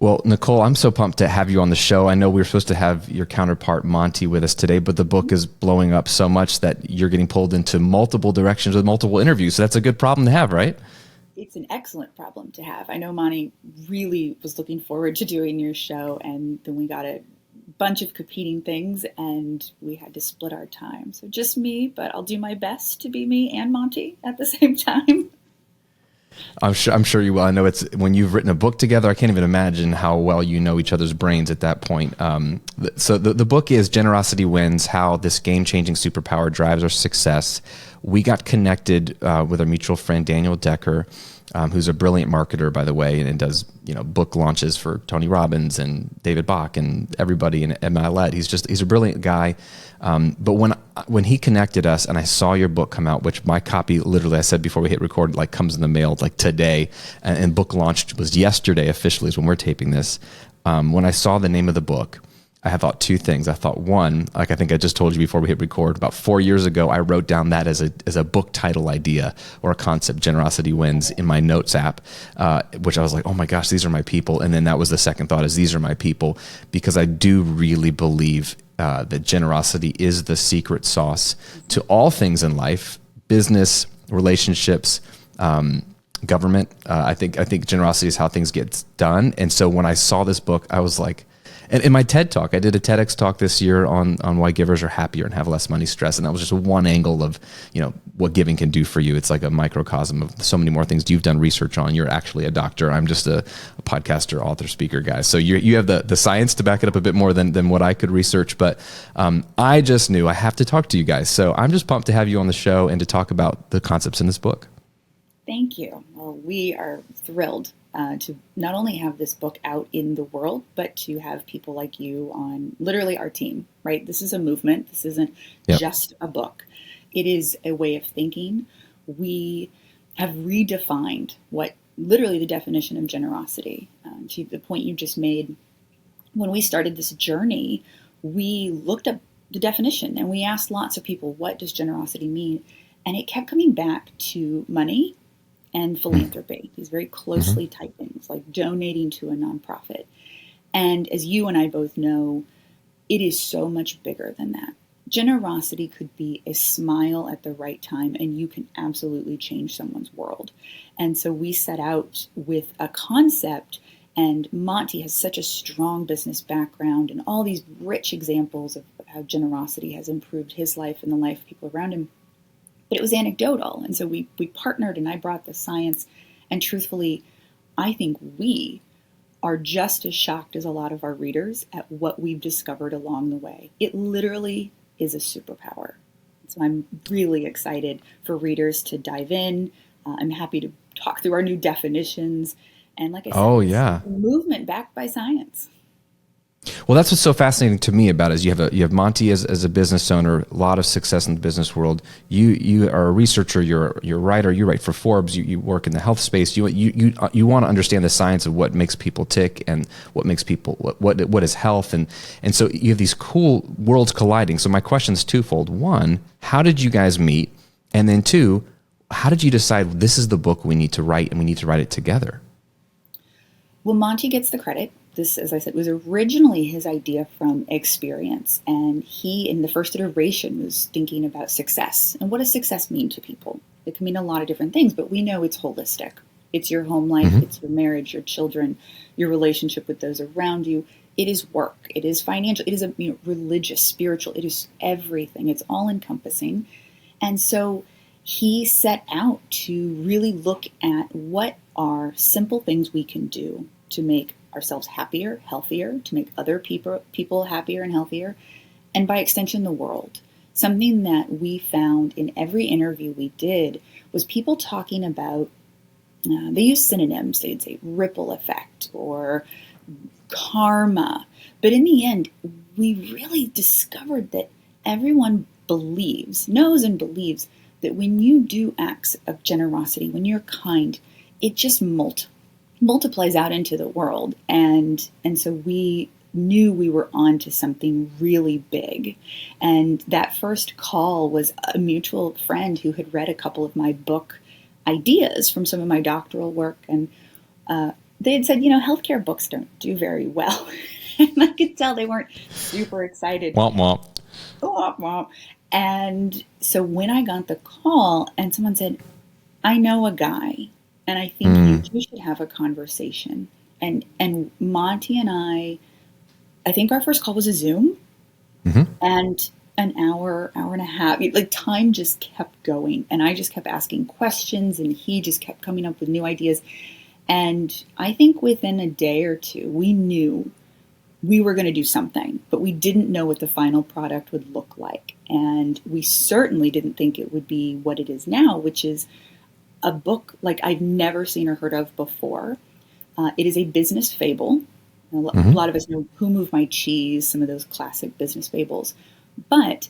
Well, Nicole, I'm so pumped to have you on the show. I know we were supposed to have your counterpart, Monty, with us today, but the book is blowing up so much that you're getting pulled into multiple directions with multiple interviews. So that's a good problem to have, right? It's an excellent problem to have. I know Monty really was looking forward to doing your show, and then we got a bunch of competing things and we had to split our time. So just me, but I'll do my best to be me and Monty at the same time. I'm sure you will. I know it's when you've written a book together, I can't even imagine how well you know each other's brains at that point. So the book is Generosity Wins, How This Game-Changing Superpower Drives Our Success. We got connected with our mutual friend, Daniel Decker, who's a brilliant marketer, by the way, and does book launches for Tony Robbins and David Bach and everybody in Milet. He's a brilliant guy. But when he connected us and I saw your book come out, which my copy, literally, I said before we hit record, like comes in the mail like today, and book launched was yesterday officially is when we're taping this. When I saw the name of the book, I thought two things. I thought one, like I think I just told you before we hit record, about 4 years ago, I wrote down that as a book title idea or a concept, Generosity Wins, in my notes app, which I was like, oh my gosh, these are my people. And then that was the second thought, is these are my people, because I do really believe that generosity is the secret sauce to all things in life, business, relationships, government. I think generosity is how things get done. And so when I saw this book, I was like, and in my TED talk, I did a TEDx talk this year on why givers are happier and have less money stress. And that was just one angle of, what giving can do for you. It's like a microcosm of so many more things you've done research on. You're actually a doctor. I'm just a podcaster, author, speaker guy. So you have the science to back it up a bit more than what I could research. But I just knew I have to talk to you guys. So I'm just pumped to have you on the show and to talk about the concepts in this book. Thank you. Well, we are thrilled to not only have this book out in the world, but to have people like you on literally our team, right? This is a movement. This isn't just a book. It is a way of thinking. We have redefined what literally the definition of generosity. To the point you just made, when we started this journey, we looked up the definition and we asked lots of people, what does generosity mean? And it kept coming back to money and philanthropy, these very closely tied things, like donating to a nonprofit. And as you and I both know, it is so much bigger than that. Generosity could be a smile at the right time, and you can absolutely change someone's world. And so we set out with a concept, and Monty has such a strong business background and all these rich examples of how generosity has improved his life and the life of people around him. But it was anecdotal. And so we partnered and I brought the science. And truthfully, I think we are just as shocked as a lot of our readers at what we've discovered along the way. It literally is a superpower. So I'm really excited for readers to dive in. I'm happy to talk through our new definitions. And like I said, it's a movement backed by science. Well, that's what's so fascinating to me about it, is you have Monty as a business owner, a lot of success in the business world. You are a researcher, you're a writer, you write for Forbes, you work in the health space. You want to understand the science of what makes people tick and what makes people what is health, and so you have these cool worlds colliding. So my question is twofold. One, how did you guys meet? And then two, how did you decide this is the book we need to write and we need to write it together? Well, Monty gets the credit. This, as I said, was originally his idea from experience. And he, in the first iteration, was thinking about success. And what does success mean to people? It can mean a lot of different things, but we know it's holistic. It's your home life, it's your marriage, your children, your relationship with those around you. It is work, it is financial, it is religious, spiritual, it is everything. It's all encompassing. And so he set out to really look at what are simple things we can do to make ourselves happier, healthier, to make other people happier and healthier, and by extension, the world. Something that we found in every interview we did was people talking about, they use synonyms, they'd say ripple effect or karma. But in the end, we really discovered that everyone knows and believes that when you do acts of generosity, when you're kind, it just multiplies out into the world. And so we knew we were on to something really big. And that first call was a mutual friend who had read a couple of my book ideas from some of my doctoral work. And they had said, healthcare books don't do very well. And I could tell they weren't super excited. Womp womp. Womp womp. And so when I got the call and someone said, I know a guy and I think you two should have a conversation. And Monty and I think our first call was a Zoom, and an hour and a half, like time just kept going. And I just kept asking questions and he just kept coming up with new ideas. And I think within a day or two, we knew we were going to do something, but we didn't know what the final product would look like. And we certainly didn't think it would be what it is now, which is a book like I've never seen or heard of before. It is a business fable. A lot of us know Who Moved My Cheese, some of those classic business fables. But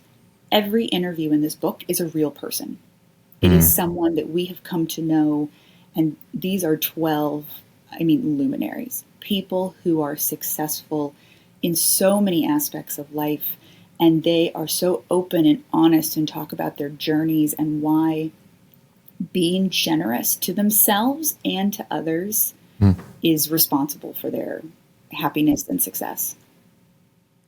every interview in this book is a real person. It is someone that we have come to know. And these are 12, luminaries, people who are successful in so many aspects of life. And they are so open and honest and talk about their journeys and why being generous to themselves and to others is responsible for their happiness and success.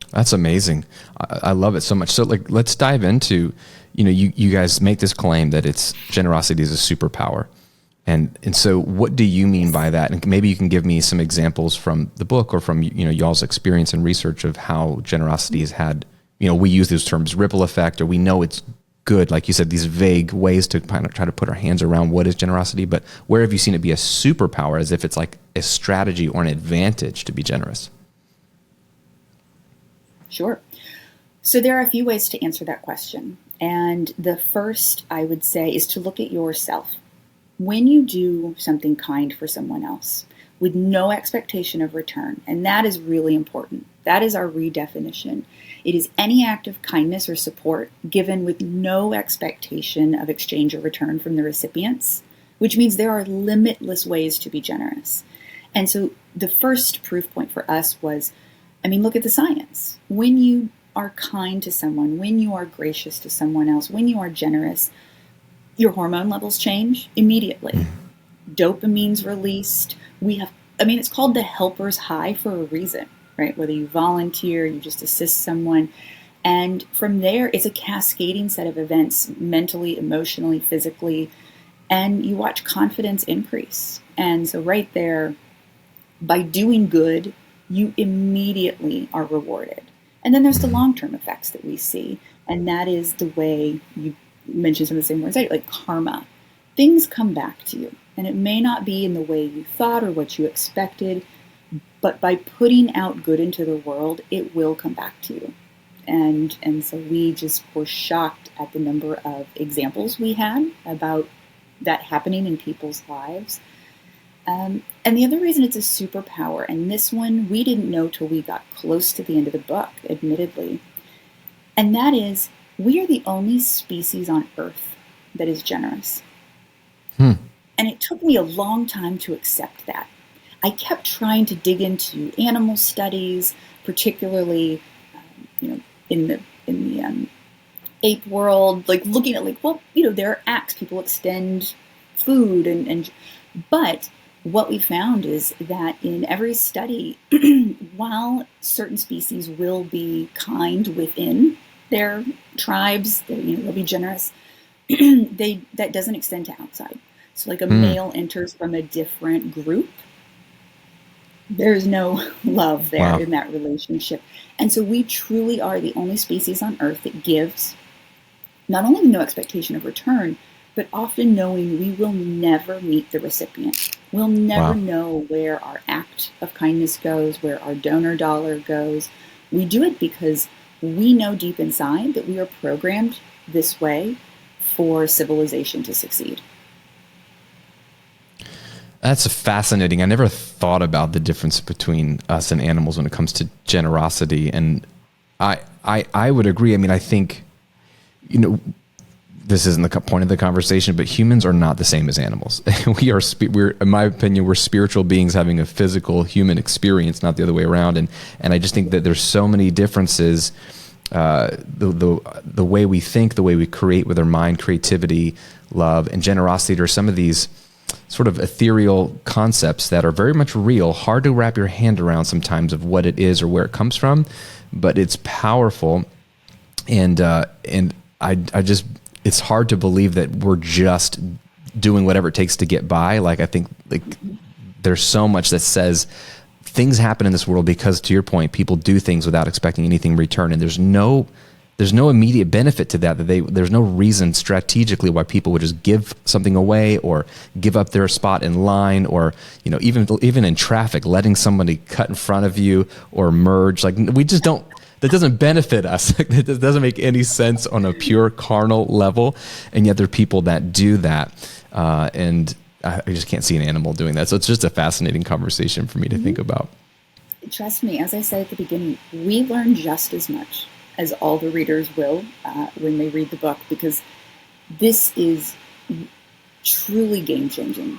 That's amazing. I love it so much. So let's dive into, you guys make this claim that generosity is a superpower. And so what do you mean by that? And maybe you can give me some examples from the book or from, y'all's experience and research of how generosity has had, we use those terms ripple effect, or we know it's good. Like you said, these vague ways to kind of try to put our hands around what is generosity, but where have you seen it be a superpower, as if it's like a strategy or an advantage to be generous? Sure. So there are a few ways to answer that question. And the first, I would say, is to look at yourself. When you do something kind for someone else with no expectation of return, and that is really important. That is our redefinition. It is any act of kindness or support given with no expectation of exchange or return from the recipients, which means there are limitless ways to be generous. And so the first proof point for us was, look at the science. When you are kind to someone, when you are gracious to someone else, when you are generous, your hormone levels change immediately. Dopamine's released. It's called the helper's high for a reason, right? Whether you volunteer, you just assist someone. And from there, it's a cascading set of events, mentally, emotionally, physically, and you watch confidence increase. And so right there, by doing good, you immediately are rewarded. And then there's the long-term effects that we see. And that is the way you mentioned some of the same words, like karma. Things come back to you. And it may not be in the way you thought or what you expected, but by putting out good into the world, it will come back to you. And so we just were shocked at the number of examples we had about that happening in people's lives. And the other reason it's a superpower, and this one we didn't know till we got close to the end of the book, admittedly, and that is we are the only species on Earth that is generous. And it took me a long time to accept that. I kept trying to dig into animal studies, particularly, in the ape world, like looking at there are acts, people extend food but what we found is that in every study, while certain species will be kind within their tribes, they'll be generous, that doesn't extend to outside. So like a male enters from a different group, there's no love there in that relationship. And so we truly are the only species on Earth that gives not only no expectation of return, but often knowing we will never meet the recipient. We'll never know where our act of kindness goes, where our donor dollar goes. We do it because we know deep inside that we are programmed this way for civilization to succeed. That's fascinating. I never thought about the difference between us and animals when it comes to generosity. And I would agree. I think, this isn't the point of the conversation, but humans are not the same as animals. we're, in my opinion, we're spiritual beings having a physical human experience, not the other way around. And I just think that there's so many differences, the way we think, the way we create with our mind, creativity, love, and generosity. There are some of these sort of ethereal concepts that are very much real, hard to wrap your hand around sometimes of what it is or where it comes from, but it's powerful. And I just, it's hard to believe that we're just doing whatever it takes to get by. Like, I think like there's so much that says things happen in this world because, to your point, people do things without expecting anything in return. And there's no immediate benefit to that. There's no reason strategically why people would just give something away or give up their spot in line, or, you know, even in traffic, letting somebody cut in front of you or merge. Like, we just don't, that doesn't benefit us. It doesn't make any sense on a pure carnal level. And yet there are people that do that. And I just can't see an animal doing that. So it's just a fascinating conversation for me to think about. Trust me, as I said at the beginning, we learn just as much as all the readers will when they read the book, because this is truly game-changing.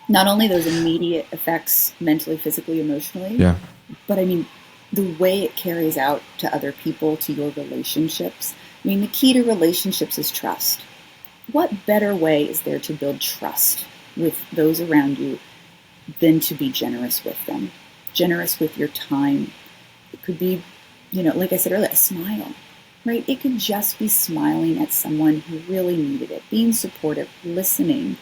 Not only those immediate effects mentally, physically, emotionally, but I mean, the way it carries out to other people, to your relationships. I mean, the key to relationships is trust. What better way is there to build trust with those around you than to be generous with them? Generous with your time. It could be, you know, like I said earlier, a smile, right? It could just be smiling at someone who really needed it, being supportive, listening.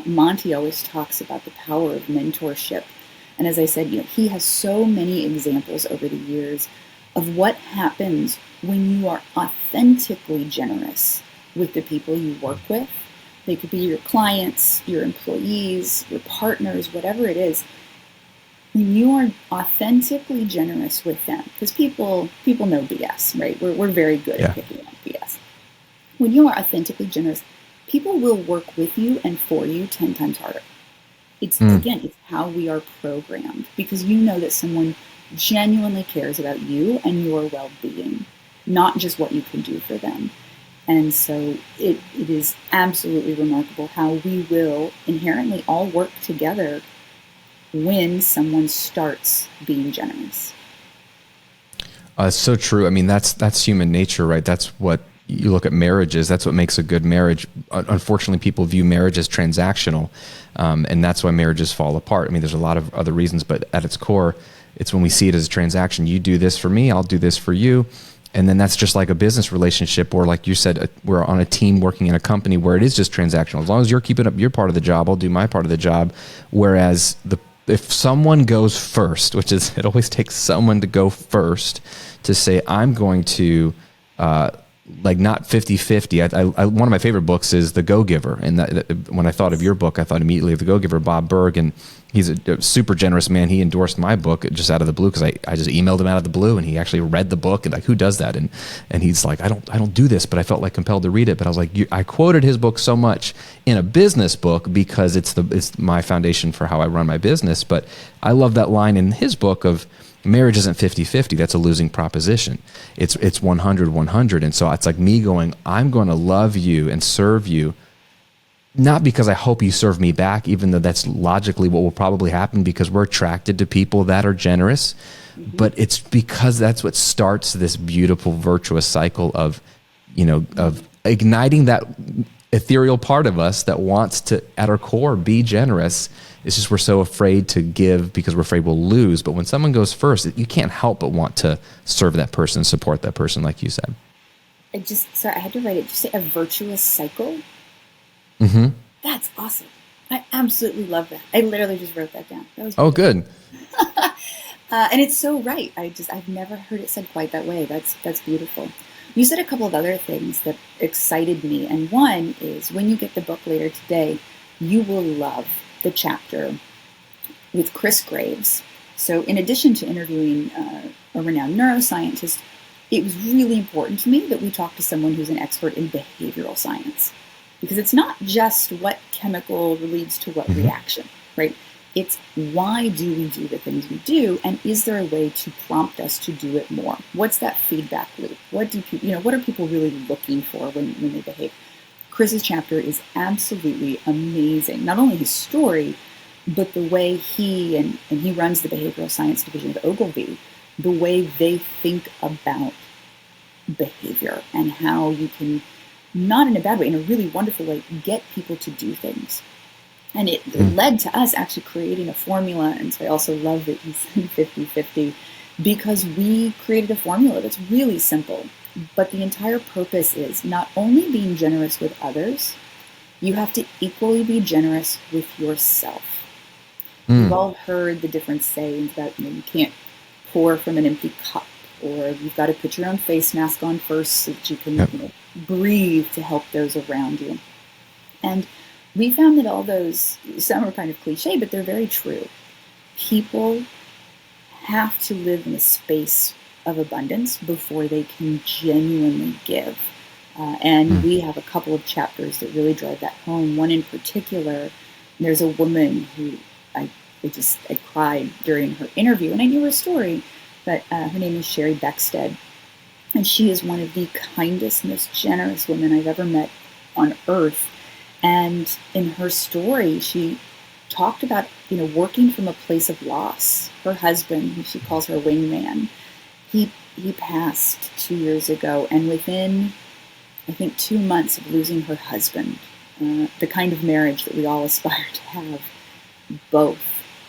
Monty always talks about the power of mentorship. And as I said, you know, he has so many examples over the years of what happens when you are authentically generous with the people you work with. They could be your clients, your employees, your partners, whatever it is. When you are authentically generous with them, because people know BS, right? We're very good at picking up BS. When you are authentically generous, people will work with you and for you 10 times harder. Again, it's how we are programmed, because you know that someone genuinely cares about you and your well-being, not just what you can do for them. And so it is absolutely remarkable how we will inherently all work together when someone starts being generous. It's so true. I mean, that's human nature, right? That's what you look at marriages. That's what makes a good marriage. Unfortunately, people view marriage as transactional, and that's why marriages fall apart. I mean, there's a lot of other reasons, but at its core, it's when we see it as a transaction. You do this for me, I'll do this for you. And then that's just like a business relationship, or like you said, we're on a team working in a company where it is just transactional. As long as you're keeping up your part of the job, I'll do my part of the job. Whereas if someone goes first, which is, it always takes someone to go first to say, I'm going to, like, not 50-50. One of my favorite books is The Go-Giver. And when I thought of your book, I thought immediately of The Go-Giver, Bob Berg. And he's a super generous man. He endorsed my book just out of the blue, because I just emailed him out of the blue, and he actually read the book, and like, who does that? And he's like, I don't do this, but I felt like compelled to read it. But I was like, I quoted his book so much in a business book because it's my foundation for how I run my business. But I love that line in his book of, marriage isn't 50-50. That's a losing proposition. It's 100-100. And so it's like me going, I'm going to love you and serve you, not because I hope you serve me back, even though that's logically what will probably happen, because we're attracted to people that are generous, but it's because that's what starts this beautiful virtuous cycle of, you know, of igniting that ethereal part of us that wants to, at our core, be generous. It's just we're so afraid to give because we're afraid we'll lose. But when someone goes first, you can't help but want to serve that person, support that person, like you said. I had to write it. Did you say a virtuous cycle? Mm-hmm. That's awesome. I absolutely love that. I literally just wrote that down. That was good. And it's so right. I've never heard it said quite that way. That's beautiful. You said a couple of other things that excited me. And one is, when you get the book later today, you will love the chapter with Chris Graves. So in addition to interviewing a renowned neuroscientist, it was really important to me that we talk to someone who's an expert in behavioral science. Because it's not just what chemical leads to what reaction, right? It's why do we do the things we do, and is there a way to prompt us to do it more? What's that feedback loop? What are people really looking for when they behave? Chris's chapter is absolutely amazing. Not only his story, but the way he runs the behavioral science division of Ogilvy, the way they think about behavior and how you can, not in a bad way, in a really wonderful way, get people to do things. And it led to us actually creating a formula. And so I also love that you said 50-50, because we created a formula that's really simple. But the entire purpose is not only being generous with others, you have to equally be generous with yourself. We've all heard the different sayings about, you can't pour from an empty cup, or you've got to put your own face mask on first so that you can Yep. breathe to help those around you. And we found that all those, some are kind of cliche, but they're very true. People have to live in a space of abundance before they can genuinely give. And we have a couple of chapters that really drive that home. One in particular, there's a woman who I cried during her interview, and I knew her story, but her name is Sherry Beckstead. And she is one of the kindest, most generous women I've ever met on earth. And in her story, she talked about, working from a place of loss. Her husband, who she calls her wingman, he passed 2 years ago, and within, I think, 2 months of losing her husband, the kind of marriage that we all aspire to have, both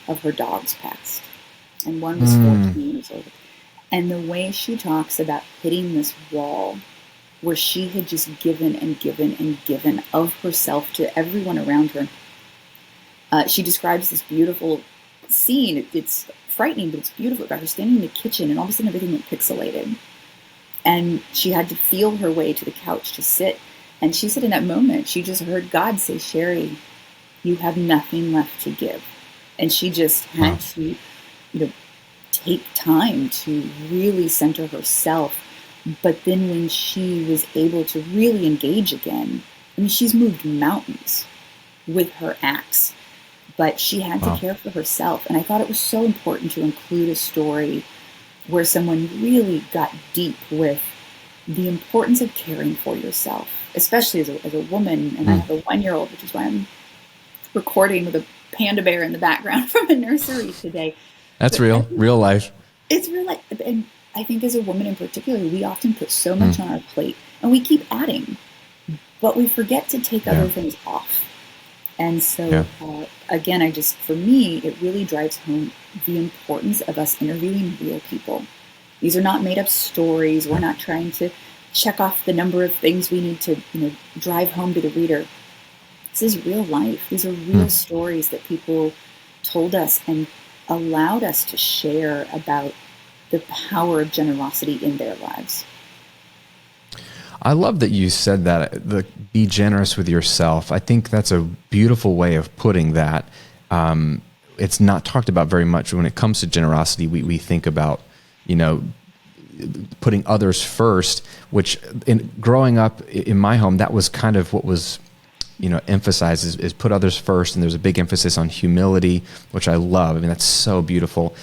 of her dogs passed. And one was 14 years old. And the way she talks about hitting this wall where she had just given and given and given of herself to everyone around her. She describes this beautiful scene. It's frightening, but it's beautiful, about her standing in the kitchen, and all of a sudden everything went pixelated. And she had to feel her way to the couch to sit. And she said in that moment, she just heard God say, "Sherry, you have nothing left to give." And she just had to, take time to really center herself. But then when she was able to really engage again, I mean, she's moved mountains with her axe, but she had to care for herself. And I thought it was so important to include a story where someone really got deep with the importance of caring for yourself, especially as a woman. And I have a 1-year-old, which is why I'm recording with a panda bear in the background from a nursery today. That's real life. It's real life. And I think as a woman in particular, we often put so much on our plate, and we keep adding, but we forget to take other things off. And so, again, for me, it really drives home the importance of us interviewing real people. These are not made up stories. We're not trying to check off the number of things we need to, drive home to the reader. This is real life. These are real stories that people told us and allowed us to share about the power of generosity in their lives. I love that you said that, be generous with yourself. I think that's a beautiful way of putting that. It's not talked about very much when it comes to generosity. We think about, putting others first, which growing up in my home, that was kind of what was, emphasized is put others first. And there's a big emphasis on humility, which I love. I mean, that's so beautiful.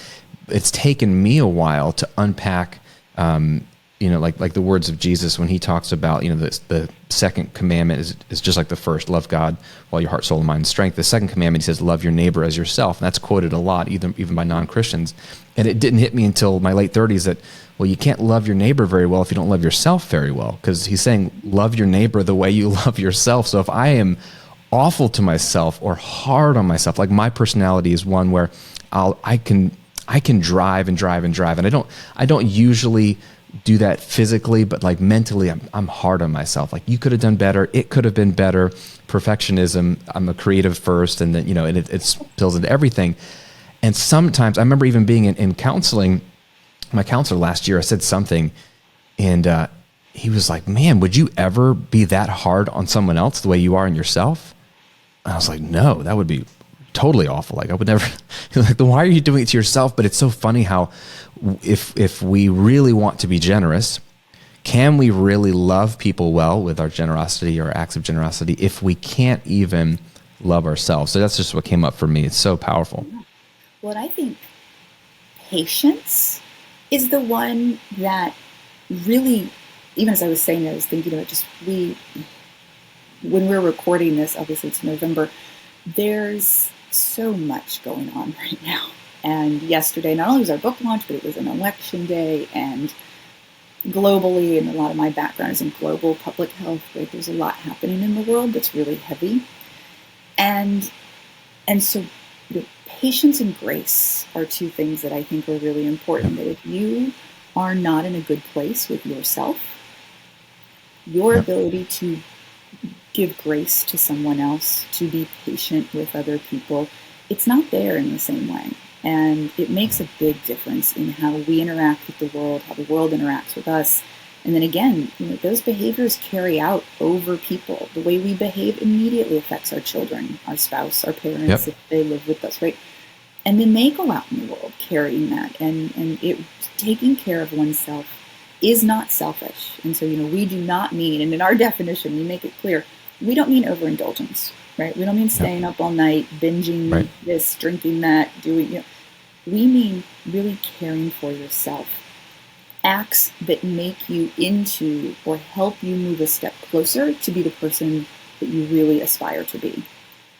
It's taken me a while to unpack, like the words of Jesus when he talks about, the second commandment is just like the first, love God while your heart, soul, and mind, and strength. The second commandment, he says, love your neighbor as yourself. And that's quoted a lot, even by non-Christians. And it didn't hit me until my late 30s that, well, you can't love your neighbor very well if you don't love yourself very well, because he's saying, love your neighbor the way you love yourself. So if I am awful to myself or hard on myself, like my personality is one where I can drive and drive and drive. And I don't usually do that physically, but like mentally, I'm hard on myself. Like, you could have done better. It could have been better. Perfectionism. I'm a creative first, and then, and it spills into everything. And sometimes I remember even being in counseling, my counselor last year, I said something, and he was like, "Man, would you ever be that hard on someone else the way you are on yourself?" And I was like, "No, that would be totally awful. Like, I would never." He was like, "Then why are you doing it to yourself?" But it's so funny how if we really want to be generous, can we really love people well with our generosity or acts of generosity if we can't even love ourselves? So that's just what came up for me. It's so powerful. What I think patience is the one that really, even as I was saying that, I was thinking about when we're recording this, obviously it's November, there's so much going on right now. And yesterday, not only was our book launch, but it was an election day, and globally, and a lot of my background is in global public health, right? There's a lot happening in the world that's really heavy. And And so patience and grace are two things that I think are really important. That if you are not in a good place with yourself, your ability to give grace to someone else, to be patient with other people, it's not there in the same way. And it makes a big difference in how we interact with the world, how the world interacts with us. And then again, those behaviors carry out over people. The way we behave immediately affects our children, our spouse, our parents, if they live with us, right? And then they go out in the world carrying that. And taking care of oneself is not selfish. And so, we do not mean, and in our definition, we make it clear, we don't mean overindulgence, right? We don't mean staying up all night, binging this, drinking that, doing, we mean really caring for yourself. Acts that make you into or help you move a step closer to be the person that you really aspire to be.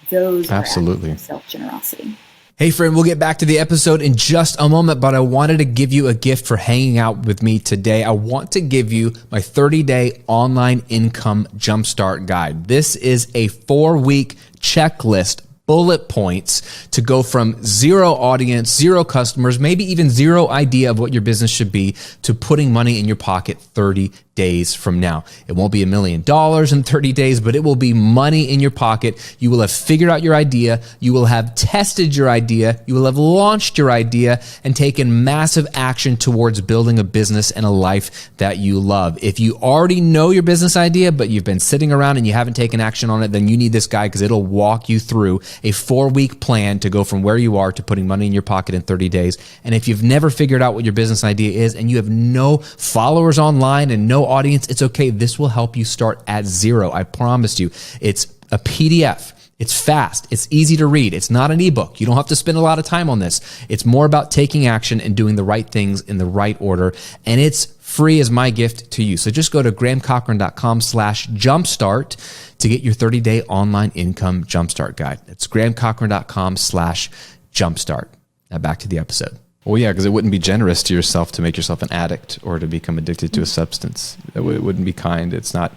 Those are acts of self-generosity. Hey friend, we'll get back to the episode in just a moment, but I wanted to give you a gift for hanging out with me today. I want to give you my 30-day online income jumpstart guide. This is a 4-week checklist, bullet points to go from zero audience, zero customers, maybe even zero idea of what your business should be, to putting money in your pocket 30 days from now. It won't be $1 million in 30 days, but it will be money in your pocket. You will have figured out your idea. You will have tested your idea. You will have launched your idea and taken massive action towards building a business and a life that you love. If you already know your business idea, but you've been sitting around and you haven't taken action on it, then you need this guide because it'll walk you through a 4-week plan to go from where you are to putting money in your pocket in 30 days. And if you've never figured out what your business idea is and you have no followers online and no audience, it's okay. This will help you start at zero. I promise you. It's a PDF. It's fast. It's easy to read. It's not an ebook. You don't have to spend a lot of time on this. It's more about taking action and doing the right things in the right order. And it's free as my gift to you. So just go to grahamcochran.com/jumpstart to get your 30-day online income jumpstart guide. That's grahamcochran.com/jumpstart. Now back to the episode. Well, yeah, because it wouldn't be generous to yourself to make yourself an addict or to become addicted to a substance. It wouldn't be kind. It's not.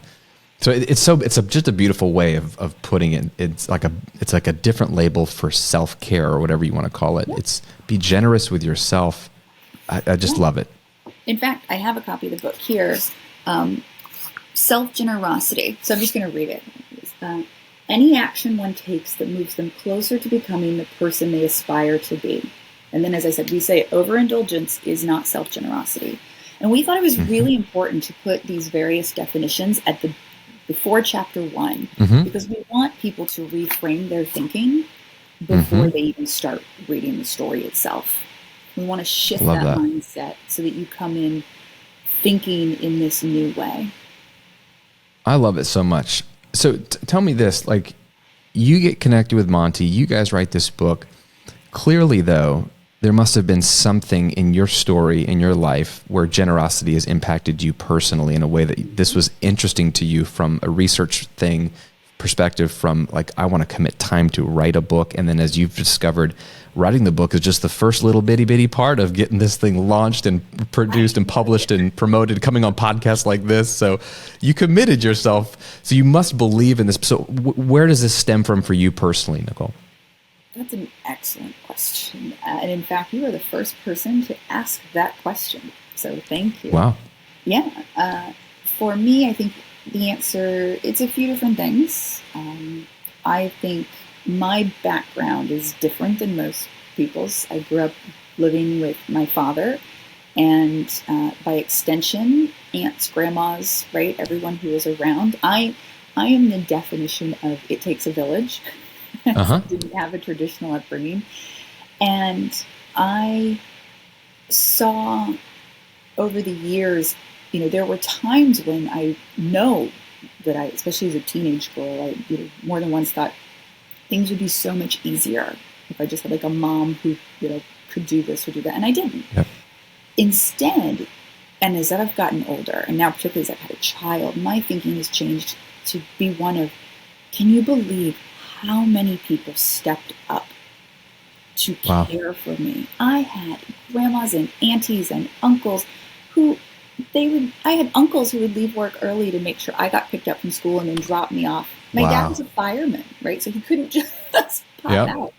So it's just a beautiful way of putting it. It's like a different label for self-care or whatever you want to call it. It's be generous with yourself. I just love it. In fact, I have a copy of the book here. Self-generosity. So I'm just going to read it. Any action one takes that moves them closer to becoming the person they aspire to be. And then, as I said, we say overindulgence is not self-generosity. And we thought it was really important to put these various definitions at before chapter 1, because we want people to reframe their thinking before they even start reading the story itself. We want to shift that mindset so that you come in thinking in this new way. I love it so much. So tell me this, like, you get connected with Monty, you guys write this book. Clearly, though, there must have been something in your story, in your life, where generosity has impacted you personally in a way that this was interesting to you from a research perspective, from like, I want to commit time to write a book. And then as you've discovered, writing the book is just the first little bitty part of getting this thing launched and produced and published and promoted, coming on podcasts like this. So you committed yourself. So you must believe in this. So where does this stem from for you personally, Nicole? That's an excellent question. And in fact, you are the first person to ask that question. So thank you. Wow. Yeah. For me, I think the answer, it's a few different things. I think my background is different than most people's. I grew up living with my father and by extension, aunts, grandmas, right? Everyone who is around. I am the definition of it takes a village. Didn't have a traditional upbringing. And I saw over the years, there were times when I know that especially as a teenage girl, I more than once thought things would be so much easier if I just had like a mom who, could do this or do that. And I didn't. Yep. Instead, and as I've gotten older, and now particularly as I've had a child, my thinking has changed to be one of, can you believe how many people stepped up to care for me? I had grandmas and aunties and uncles who I had uncles who would leave work early to make sure I got picked up from school and then drop me off. My dad was a fireman, right? So he couldn't just pop out.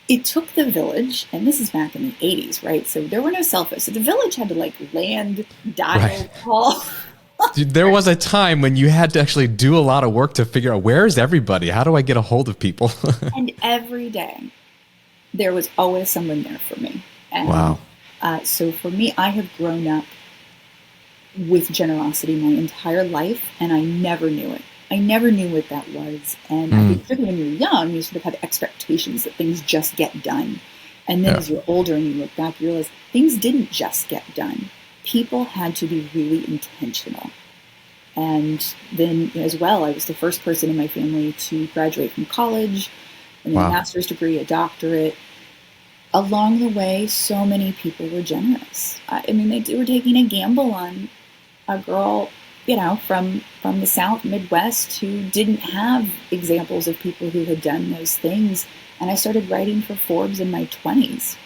it took the village, and this is back in the 80s, right? So there were no cell phones. So the village had to like land, dial, call. Dude, there was a time when you had to actually do a lot of work to figure out, where is everybody? How do I get a hold of people? And every day there was always someone there for me. And, wow. So for me, I have grown up with generosity my entire life, and I never knew it. I never knew what that was. And I think particularly when you're young, you sort of have expectations that things just get done. And then as you're older and you look back, you realize things didn't just get done. People had to be really intentional. And then as well, I was the first person in my family to graduate from college, and a master's degree, a doctorate. Along the way, so many people were generous. I mean, they were taking a gamble on a girl, you know, from the South, Midwest, who didn't have examples of people who had done those things. And I started writing for Forbes in my 20s,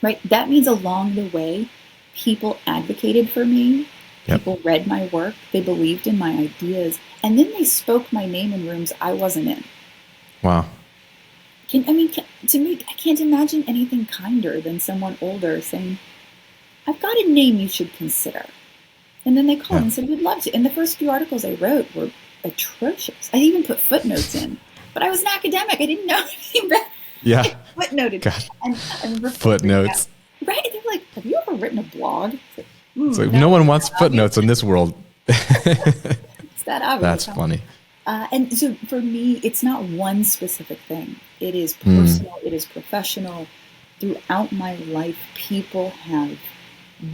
right? That means along the way, people advocated for me. People read my work. They believed in my ideas. And then they spoke my name in rooms I wasn't in. Wow. To me, I can't imagine anything kinder than someone older saying, I've got a name you should consider. And then they called and said, we'd love to. And the first few articles I wrote were atrocious. I even put footnotes in. But I was an academic. I didn't know anything better. Yeah. I footnoted. God. And I remember footnotes. Right? They're like, have you ever written a blog? It's like, no one wants footnotes in this world. It's that obvious. That's funny. And so for me, it's not one specific thing. It is personal. It is professional. Throughout my life, people have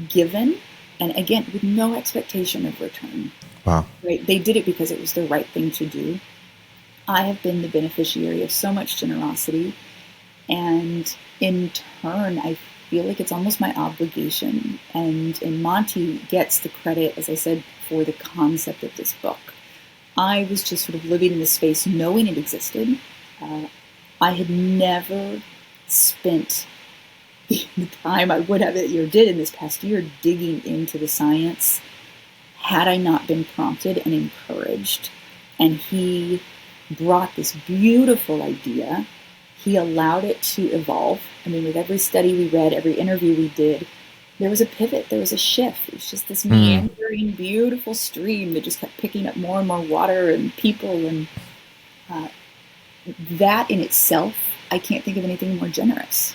given, and again, with no expectation of return. Wow. Right? They did it because it was the right thing to do. I have been the beneficiary of so much generosity, and in turn, I feel like it's almost my obligation. And Monty gets the credit, as I said, for the concept of this book. I was just sort of living in this space, knowing it existed. I had never spent the time I would have did in this past year digging into the science had I not been prompted and encouraged. And he brought this beautiful idea. He allowed it to evolve. I mean, with every study we read, every interview we did, there was a pivot, there was a shift. It was just this meandering, beautiful stream that just kept picking up more and more water and people. And that in itself, I can't think of anything more generous,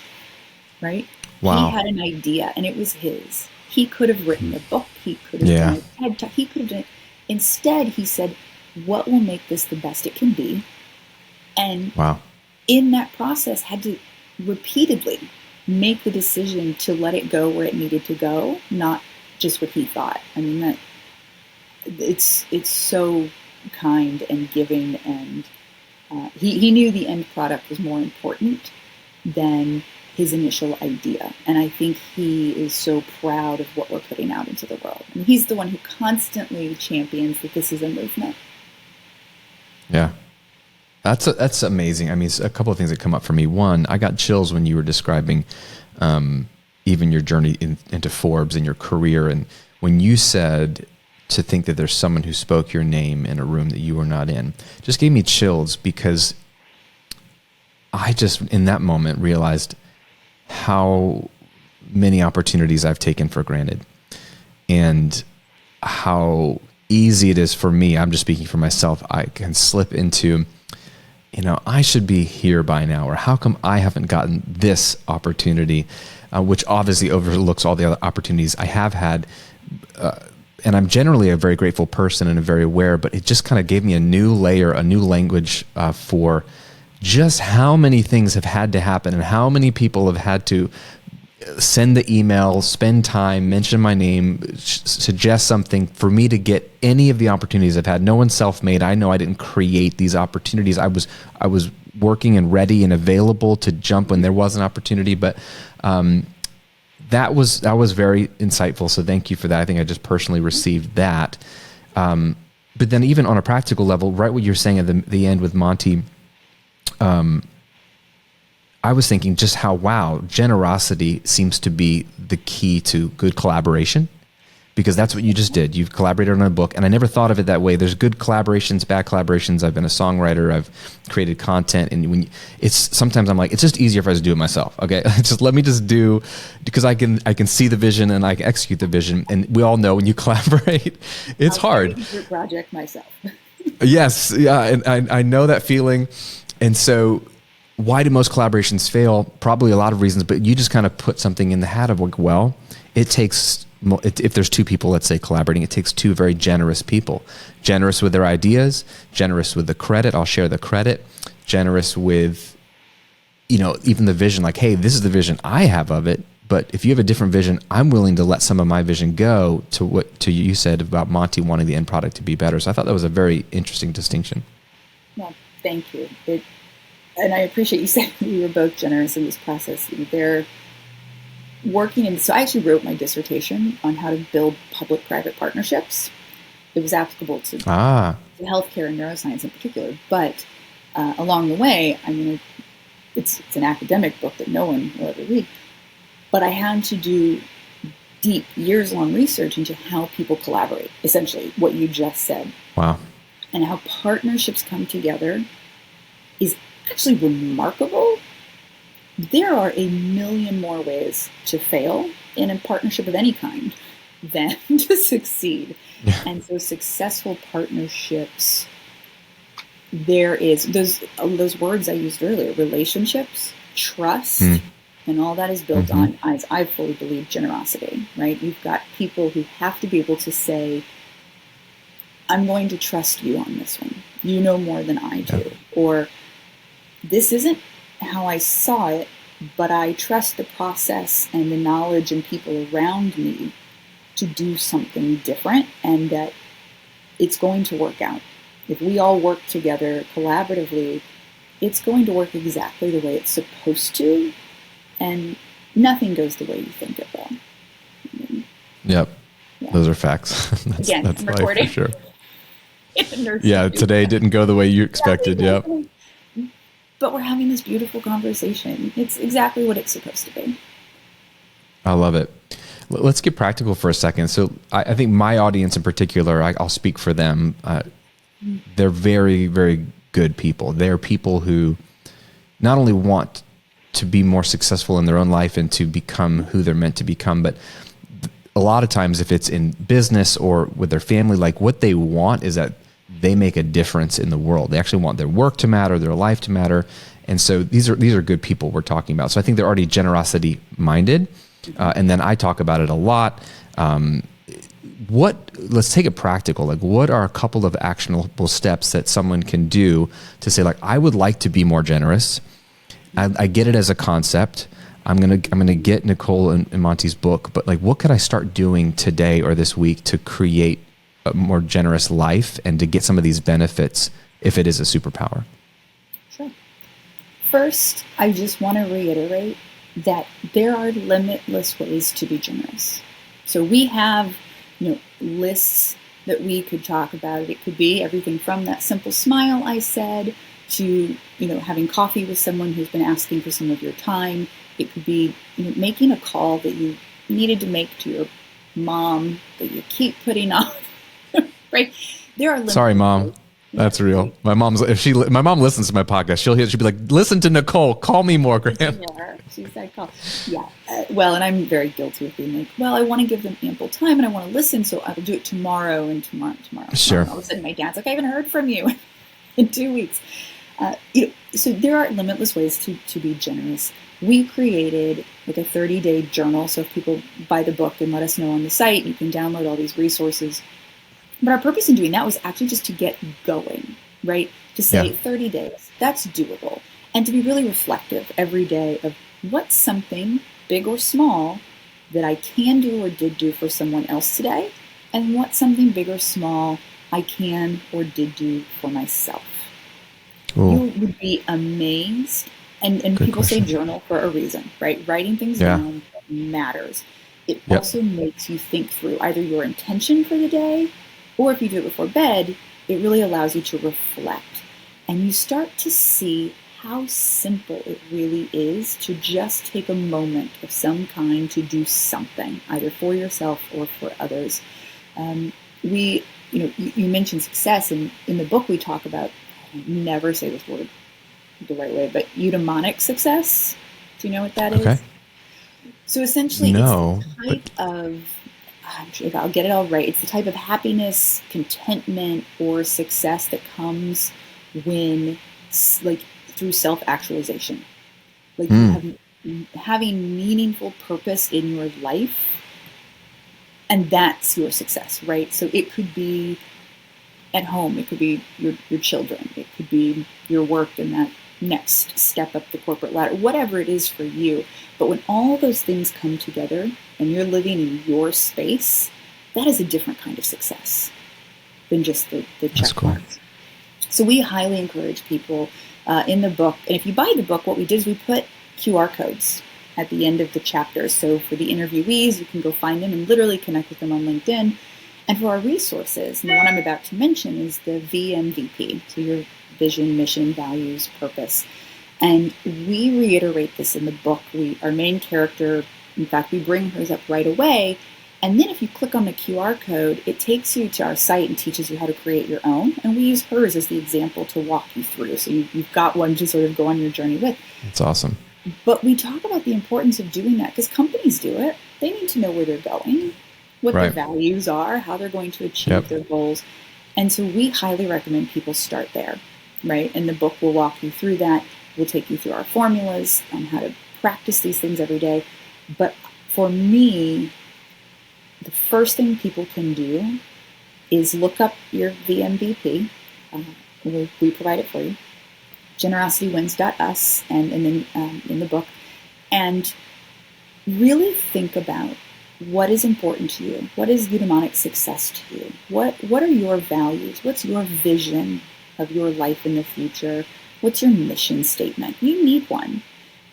right? Wow. He had an idea, and it was his. He could have written a book. He could have done a TED Talk. He could have done it. Instead, he said, what will make this the best it can be? And in that process, had to repeatedly make the decision to let it go where it needed to go, not just what he thought. I mean, that it's so kind and giving, and he knew the end product was more important than his initial idea. And I think he is so proud of what we're putting out into the world. And he's the one who constantly champions that this is a movement. Yeah. That's amazing. I mean, a couple of things that come up for me. One, I got chills when you were describing even your journey into Forbes and your career. And when you said to think that there's someone who spoke your name in a room that you were not in, just gave me chills, because I just, in that moment, realized how many opportunities I've taken for granted, and how easy it is for me. I'm just speaking for myself. I can slip into, I should be here by now, or how come I haven't gotten this opportunity, which obviously overlooks all the other opportunities I have had. And I'm generally a very grateful person and very aware, but it just kind of gave me a new layer, a new language for just how many things have had to happen, and how many people have had to send the email, spend time, mention my name, suggest something for me to get any of the opportunities I've had. No one's self-made. I know I didn't create these opportunities. I was working and ready and available to jump when there was an opportunity. But that was very insightful. So thank you for that. I think I just personally received that. But then even on a practical level, right, what you're saying at the end with Monty, I was thinking just how, generosity seems to be the key to good collaboration, because that's what you just did. You've collaborated on a book, and I never thought of it that way. There's good collaborations, bad collaborations. I've been a songwriter. I've created content, and sometimes I'm like, it's just easier if I just do it myself. Okay, just let me just do, because I can see the vision and I can execute the vision. And we all know when you collaborate, it's hard. Group project myself. Yes, yeah, and I know that feeling. And so, why do most collaborations fail? Probably a lot of reasons, but you just kind of put something in the hat of like, well, it takes, if there's two people, let's say, collaborating, it takes two very generous people. Generous with their ideas, generous with the credit. I'll share the credit. Generous with, even the vision, like, hey, this is the vision I have of it. But if you have a different vision, I'm willing to let some of my vision go to what you said about Monty wanting the end product to be better. So I thought that was a very interesting distinction. Well, thank you. And I appreciate you saying we were both generous in this process. They're working in, so I actually wrote my dissertation on how to build public-private partnerships. It was applicable to healthcare and neuroscience in particular, but along the way, it's an academic book that no one will ever read, but I had to do deep, years-long research into how people collaborate, essentially what you just said. Wow. And how partnerships come together is actually remarkable. There are a million more ways to fail in a partnership of any kind than to succeed. Yeah. And so successful partnerships, there is those words I used earlier, relationships, trust, and all that is built on, as I fully believe, generosity, right? You've got people who have to be able to say, I'm going to trust you on this one. You know more than I do. Yeah. Or this isn't how I saw it, but I trust the process and the knowledge and people around me to do something different, and that it's going to work out. If we all work together collaboratively, it's going to work exactly the way it's supposed to, and nothing goes the way you think it will. Yep. Yeah. Those are facts. Again, I'm recording. For sure. Yeah, today didn't go the way you expected. Yep. But we're having this beautiful conversation. It's exactly what it's supposed to be. I love it. Let's get practical for a second. So I think my audience in particular, I'll speak for them. They're very, very good people. They're people who not only want to be more successful in their own life and to become who they're meant to become, but a lot of times if it's in business or with their family, like what they want is that they make a difference in the world. They actually want their work to matter, their life to matter. And so these are good people we're talking about. So I think they're already generosity minded. And then I talk about it a lot. Let's take it practical. Like, what are a couple of actionable steps that someone can do to say, like, I would like to be more generous. I get it as a concept. I'm gonna get Nicole and Monty's book, but like, what could I start doing today or this week to create a more generous life and to get some of these benefits if it is a superpower? Sure. First, I just want to reiterate that there are limitless ways to be generous. So we have, lists that we could talk about. It could be everything from that simple smile I said to, having coffee with someone who's been asking for some of your time. It could be, making a call that you needed to make to your mom that you keep putting off. Right? There are limits. Sorry, Mom. That's real. My mom listens to my podcast. She'll be like, listen to Nicole. Call me more, Graham. She said call. Yeah. And I'm very guilty of being like, well, I want to give them ample time and I want to listen, so I will do it tomorrow and tomorrow. Sure. All of a sudden, my dad's like, I haven't heard from you in 2 weeks. So there are limitless ways to be generous. We created like a 30-day journal. So if people buy the book and let us know on the site, you can download all these resources. But our purpose in doing that was actually just to get going, right? To say 30 days, that's doable. And to be really reflective every day of what's something, big or small, that I can do or did do for someone else today, and what's something big or small I can or did do for myself. Ooh. You would be amazed. And people question. Say journal for a reason, right? Writing things down matters. It also makes you think through either your intention for the day, or if you do it before bed, it really allows you to reflect. And you start to see how simple it really is to just take a moment of some kind to do something, either for yourself or for others. You mentioned success, and in the book we talk about, I never say this word the right way, but eudaimonic success. Do you know what that Okay. is? So essentially, No, it's the type of, I'm sure if I'll get it all right, it's the type of happiness, contentment, or success that comes when, like, through self-actualization. Like having meaningful purpose in your life, and that's your success, right? So it could be at home, it could be your children, it could be your work and that next step up the corporate ladder, whatever it is for you. But when all those things come together and you're living in your space, that is a different kind of success than just the check cool. marks. So we highly encourage people in the book, and if you buy the book, what we did is we put QR codes at the end of the chapters. So for the interviewees, you can go find them and literally connect with them on LinkedIn. And for our resources, and the one I'm about to mention is the VMVP, so your vision, mission, values, purpose. And we reiterate this in the book. Our main character, in fact, we bring hers up right away. And then if you click on the QR code, it takes you to our site and teaches you how to create your own. And we use hers as the example to walk you through. So you've got one to sort of go on your journey with. That's awesome. But we talk about the importance of doing that because companies do it. They need to know where they're going, what their values are, how they're going to achieve their goals. And so we highly recommend people start there, right? And the book will walk you through that. We'll take you through our formulas on how to practice these things every day. But for me, the first thing people can do is look up your VMVP. We provide it for you. generositywins.us and then in the book. And really think about what is important to you. What is eudaimonic success to you? What are your values? What's your vision of your life in the future? What's your mission statement? You need one.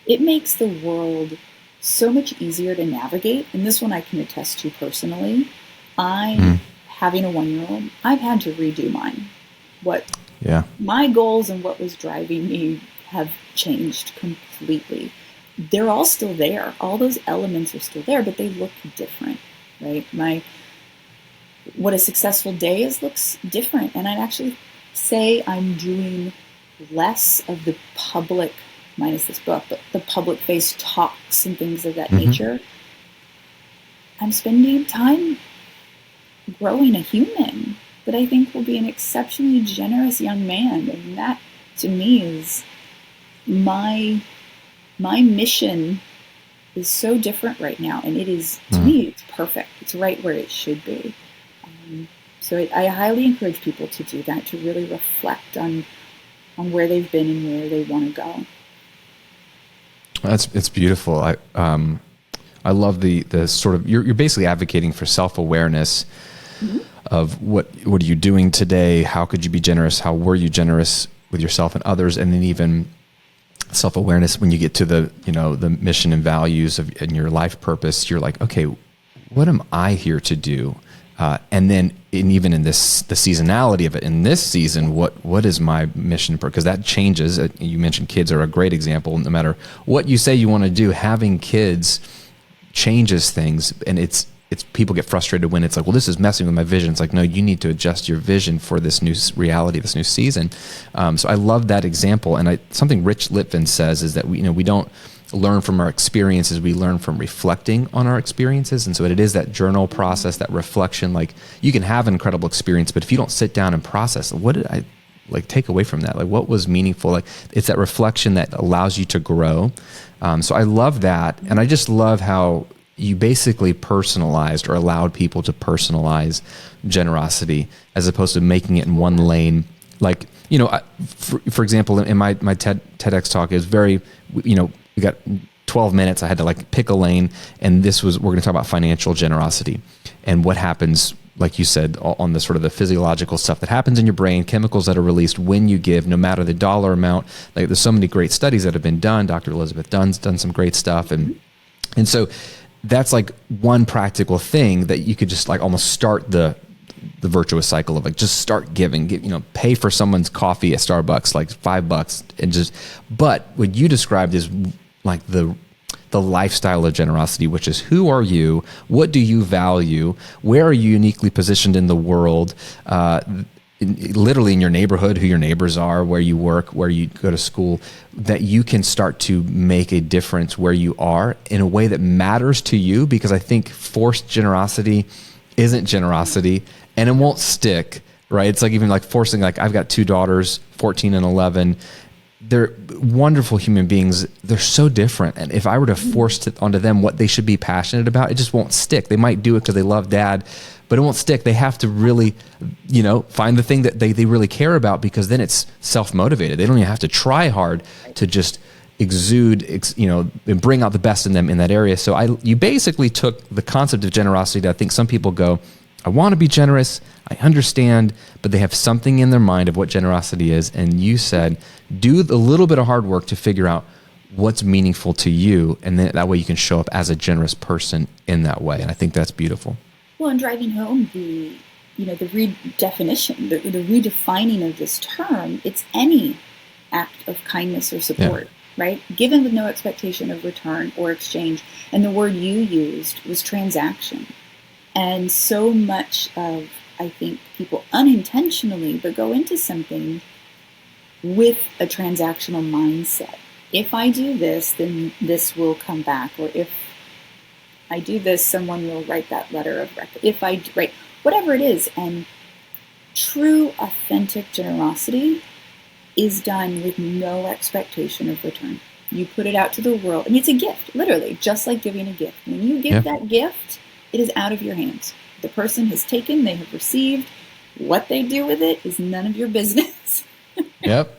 It makes the world so much easier to navigate. And this one I can attest to personally. Having a 1-year-old, I've had to redo mine. My goals and what was driving me have changed completely. They're all still there. All those elements are still there, but they look different, right? What a successful day is looks different. And I'd actually say I'm doing less of the public, minus this book, but the public face talks and things of that nature. I'm spending time growing a human that I think will be an exceptionally generous young man. And that, to me, is my mission is so different right now. And it is, to me, it's perfect. It's right where it should be. So I highly encourage people to do that, to really reflect on where they've been and where they want to go. It's beautiful. I love the sort of, you're basically advocating for self-awareness of what are you doing today? How could you be generous? How were you generous with yourself and others? And then even self-awareness when you get to the mission and values and your life purpose, you're like, okay, what am I here to do? And then even in the seasonality of it, in this season, what is my mission? Because that changes. You mentioned kids are a great example. No matter what you say you want to do, having kids changes things. And it's people get frustrated when it's like, well, this is messing with my vision. It's like, no, you need to adjust your vision for this new reality, this new season. So I love that example. And something Rich Litvin says is that we don't learn from our experiences, we learn from reflecting on our experiences. And so it is that journal process, that reflection. Like, you can have an incredible experience, but if you don't sit down and process, what did I take away from that? Like, what was meaningful? Like, it's that reflection that allows you to grow. So I love that. And I just love how you basically personalized or allowed people to personalize generosity as opposed to making it in one lane. Like, for example, in my TEDx talk, is very, we got 12 minutes. I had to pick a lane, and we're going to talk about financial generosity and what happens, like you said, on the sort of the physiological stuff that happens in your brain, chemicals that are released when you give, no matter the dollar amount. Like, there's so many great studies that have been done. Dr. Elizabeth Dunn's done some great stuff. And so that's one practical thing that you could just almost start the the virtuous cycle of like, just start giving, pay for someone's coffee at Starbucks, like $5 and just, but what you described is like the lifestyle of generosity, which is who are you? What do you value? Where are you uniquely positioned in the world? Literally in your neighborhood, who your neighbors are, where you work, where you go to school, that you can start to make a difference where you are in a way that matters to you. Because I think forced generosity isn't generosity and it won't stick, right? It's like even like forcing, like I've got two daughters, 14 and 11. They're wonderful human beings. They're so different. And if I were to force it onto them what they should be passionate about, it just won't stick. They might do it because they love dad, but it won't stick. They have to really, find the thing that they really care about, because then it's self-motivated. They don't even have to try hard to just exude, and bring out the best in them in that area. So you basically took the concept of generosity that I think some people go, I want to be generous, I understand, but they have something in their mind of what generosity is. And you said, do a little bit of hard work to figure out what's meaningful to you. And then that way you can show up as a generous person in that way. And I think that's beautiful. Well, and driving home the redefinition, the redefining of this term, it's any act of kindness or support, right? Given with no expectation of return or exchange. And the word you used was transaction. And so much of, I think, people unintentionally, but go into something with a transactional mindset. If I do this, then this will come back. Or if I do this, someone will write that letter of record. If I write, whatever it is. And true, authentic generosity is done with no expectation of return. You put it out to the world. I mean, it's a gift, literally, just like giving a gift. When you give that gift, it is out of your hands. The person has taken, they have received. What they do with it is none of your business. Yep.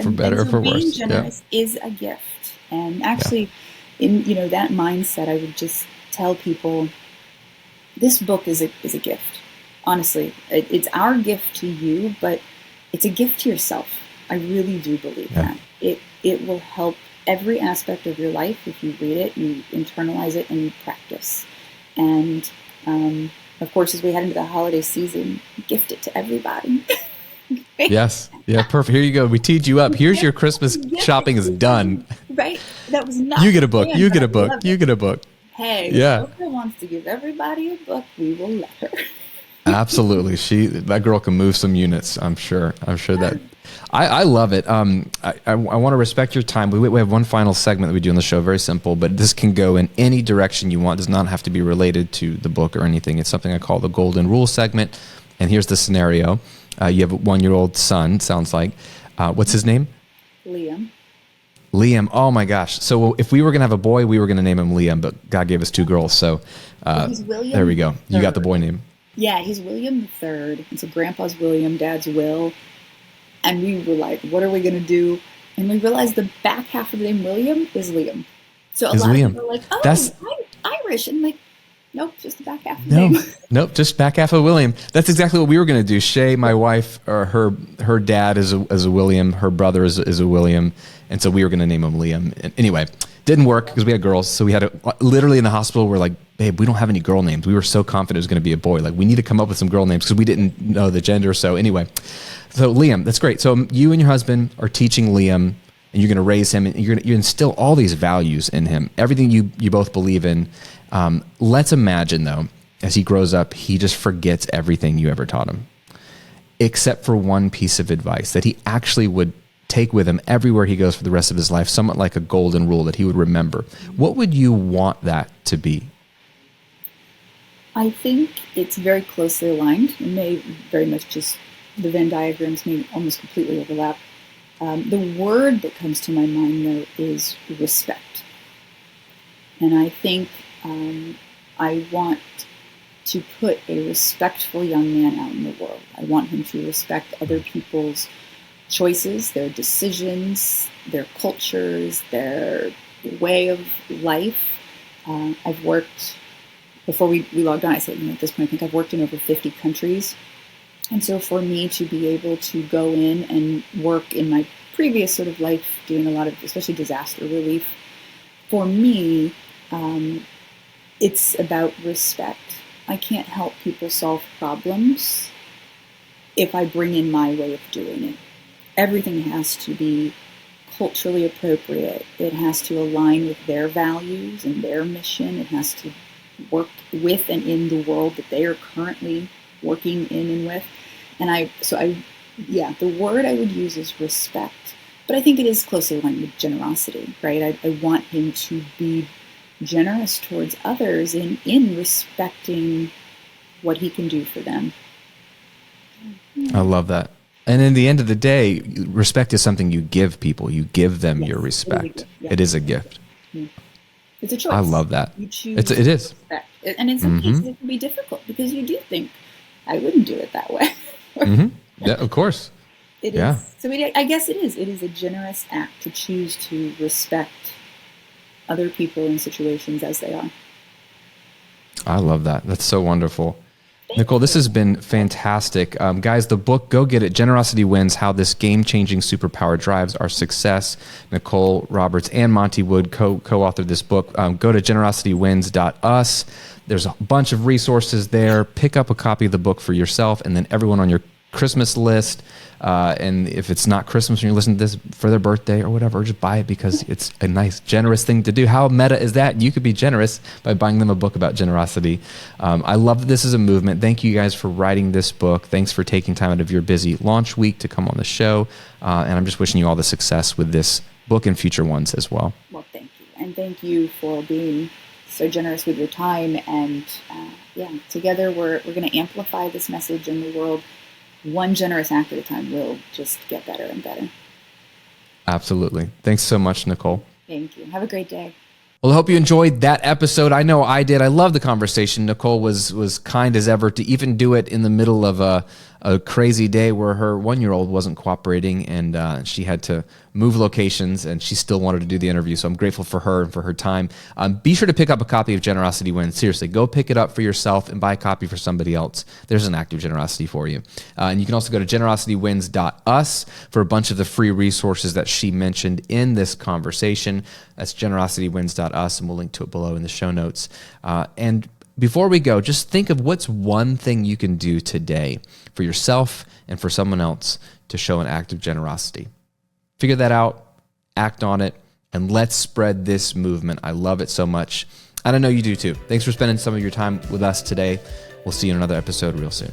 For better or for worse. Being generous is a gift. And actually, in that mindset, I would just tell people, this book is a gift. Honestly, it's our gift to you, but it's a gift to yourself. I really do believe that. It will help every aspect of your life if you read it, you internalize it, and you practice. And of course, as we head into the holiday season, gift it to everybody. Yes. Yeah, perfect. Here you go. We teed you up. Here's your Christmas shopping is done. Right? That was not. You get a book. You get a book. You get a book. Hey, if Oprah wants to give everybody a book, we will let her. Absolutely. That girl can move some units, I'm sure. That I love it. I want to respect your time. We have one final segment that we do on the show, very simple, but this can go in any direction you want. It does not have to be related to the book or anything. It's something I call the Golden Rule segment. And here's the scenario. You have a 1-year-old son, sounds like. What's his name? Liam. Oh my gosh. So if we were going to have a boy, we were going to name him Liam, but God gave us 2 girls. So he's William there we go. You III. got the boy name. Yeah, he's William III. And so Grandpa's William, Dad's Will. And we were like, what are we going to do? And we realized the back half of the name William is Liam. So a lot of people are like, oh, that's Irish. And I'm like, nope, just the back half of the name. Nope, just back half of William. That's exactly what we were going to do. Shay, my wife, or her dad is a William. Her brother is a William. And so we were going to name him Liam. And anyway, didn't work because we had girls. So we had literally in the hospital, we're like, babe, we don't have any girl names. We were so confident it was going to be a boy. Like, we need to come up with some girl names because we didn't know the gender. So anyway, so Liam, that's great. So you and your husband are teaching Liam, and you're going to raise him, and you instill all these values in him, everything you both believe in. Let's imagine, though, as he grows up, he just forgets everything you ever taught him, except for one piece of advice that he actually would take with him everywhere he goes for the rest of his life, somewhat like a golden rule that he would remember. What would you want that to be? I think it's very closely aligned. It may very much just, the Venn diagrams may almost completely overlap. The word that comes to my mind, though, is respect. And I think I want to put a respectful young man out in the world. I want him to respect other people's choices, their decisions, their cultures, their way of life. I've worked, before we logged on, I said, at this point, I think I've worked in over 50 countries. And so for me to be able to go in and work in my previous sort of life, doing a lot of, especially disaster relief, for me, it's about respect. I can't help people solve problems if I bring in my way of doing it. Everything has to be culturally appropriate. It has to align with their values and their mission. It has to work with and in the world that they are currently working in and with. The word I would use is respect. But I think it is closely aligned with generosity, right? I want him to be generous towards others in respecting what he can do for them. I love that. And in the end of the day, respect is something you give people. You give them your respect. It is a gift. It's a choice. I love that. You choose it is. Respect. And in some cases, it can be difficult because you do think, I wouldn't do it that way. Yeah, of course. It is. So I guess it is. It is a generous act to choose to respect other people and situations as they are. I love that. That's so wonderful. Nicole, this has been fantastic. Guys, the book, go get it. Generosity Wins, How This Game-Changing Superpower Drives Our Success. Nicole Roberts and Monty Wood co-authored this book. Go to generositywins.us. There's a bunch of resources there. Pick up a copy of the book for yourself and then everyone on your Christmas list. And if it's not Christmas when you're listening to this for their birthday or whatever, just buy it because it's a nice, generous thing to do. How meta is that? You could be generous by buying them a book about generosity. I love that this is a movement. Thank you guys for writing this book. Thanks for taking time out of your busy launch week to come on the show. And I'm just wishing you all the success with this book and future ones as well. Well, thank you. And thank you for being so generous with your time. And together we're going to amplify this message in the world. One generous act at a time will just get better and better. Absolutely. Thanks so much, Nicole. Thank you. Have a great day. Well, I hope you enjoyed that episode. I know I did. I love the conversation. Nicole was kind as ever to even do it in the middle of a crazy day where her 1-year-old wasn't cooperating and she had to move locations and she still wanted to do the interview. So I'm grateful for her and for her time. Be sure to pick up a copy of Generosity Wins. Seriously, go pick it up for yourself and buy a copy for somebody else. There's an act of generosity for you. And you can also go to generositywins.us for a bunch of the free resources that she mentioned in this conversation. That's generositywins.us, and we'll link to it below in the show notes. And before we go, just think of what's one thing you can do today for yourself and for someone else to show an act of generosity. Figure that out, act on it, and let's spread this movement. I love it so much. And I know you do too. Thanks for spending some of your time with us today. We'll see you in another episode real soon.